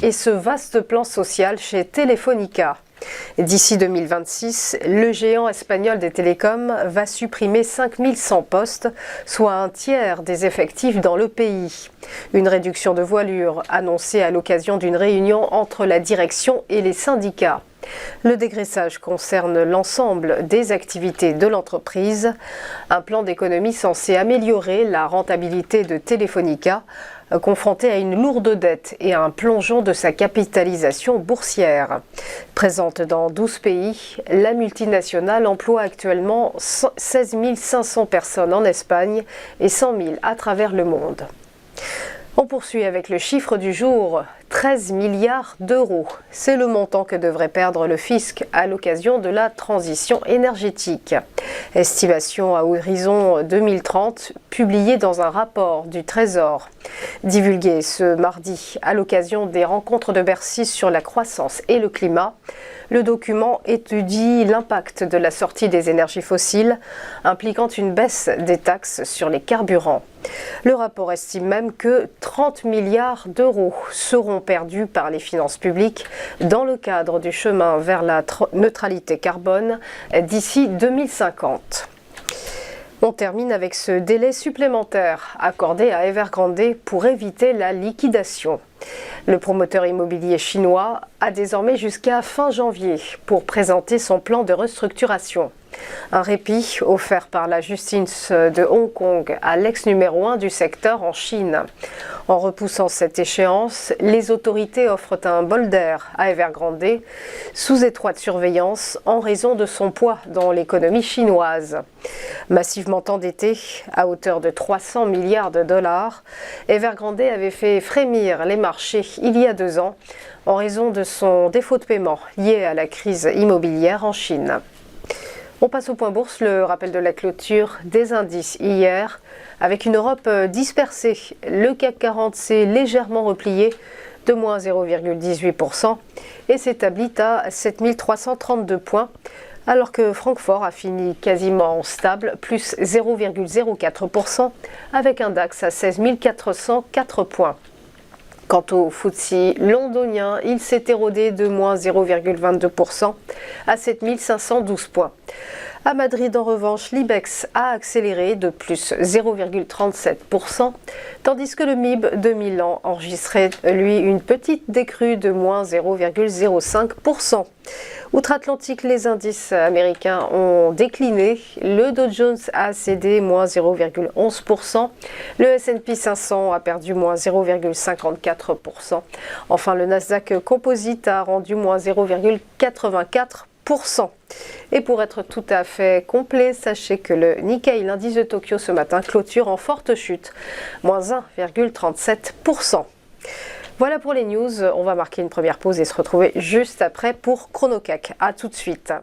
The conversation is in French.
et ce vaste plan social chez Telefónica. D'ici 2026, le géant espagnol des télécoms va supprimer 5100 postes, soit un tiers des effectifs dans le pays. Une réduction de voilure annoncée à l'occasion d'une réunion entre la direction et les syndicats. Le dégraissage concerne l'ensemble des activités de l'entreprise, un plan d'économie censé améliorer la rentabilité de Telefónica, confrontée à une lourde dette et à un plongeon de sa capitalisation boursière. Présente dans 12 pays, la multinationale emploie actuellement 16 500 personnes en Espagne et 100 000 à travers le monde. On poursuit avec le chiffre du jour, 13 milliards d'euros. C'est le montant que devrait perdre le fisc à l'occasion de la transition énergétique. Estimation à horizon 2030, publiée dans un rapport du Trésor. Divulgué ce mardi à l'occasion des rencontres de Bercy sur la croissance et le climat, le document étudie l'impact de la sortie des énergies fossiles, impliquant une baisse des taxes sur les carburants. Le rapport estime même que 30 milliards d'euros seront perdus par les finances publiques dans le cadre du chemin vers la neutralité carbone d'ici 2050. On termine avec ce délai supplémentaire accordé à Evergrande pour éviter la liquidation. Le promoteur immobilier chinois a désormais jusqu'à fin janvier pour présenter son plan de restructuration. Un répit offert par la justice de Hong Kong à l'ex numéro 1 du secteur en Chine. En repoussant cette échéance, les autorités offrent un bol d'air à Evergrande, sous étroite surveillance en raison de son poids dans l'économie chinoise. Massivement endetté à hauteur de 300 milliards de dollars, Evergrande avait fait frémir les marchés il y a 2 ans en raison de son défaut de paiement lié à la crise immobilière en Chine. On passe au point bourse, le rappel de la clôture des indices hier, avec une Europe dispersée. Le CAC 40 s'est légèrement replié de moins 0,18% et s'établit à 7332 points, alors que Francfort a fini quasiment stable, plus 0,04%, avec un DAX à 16 404 points. Quant au FTSE londonien, il s'est érodé de moins 0,22% à 7 512 points. À Madrid, en revanche, l'IBEX a accéléré de plus 0,37%, tandis que le MIB de Milan enregistrait, lui, une petite décrue de moins 0,05%. Outre-Atlantique, les indices américains ont décliné. Le Dow Jones a cédé moins 0,11%. Le S&P 500 a perdu moins 0,54%. Enfin, le Nasdaq Composite a rendu moins 0,84%. Et pour être tout à fait complet, sachez que le Nikkei, l'indice de Tokyo ce matin, clôture en forte chute, moins 1,37%. Voilà pour les news, on va marquer une première pause et se retrouver juste après pour ChronoCAC. A tout de suite.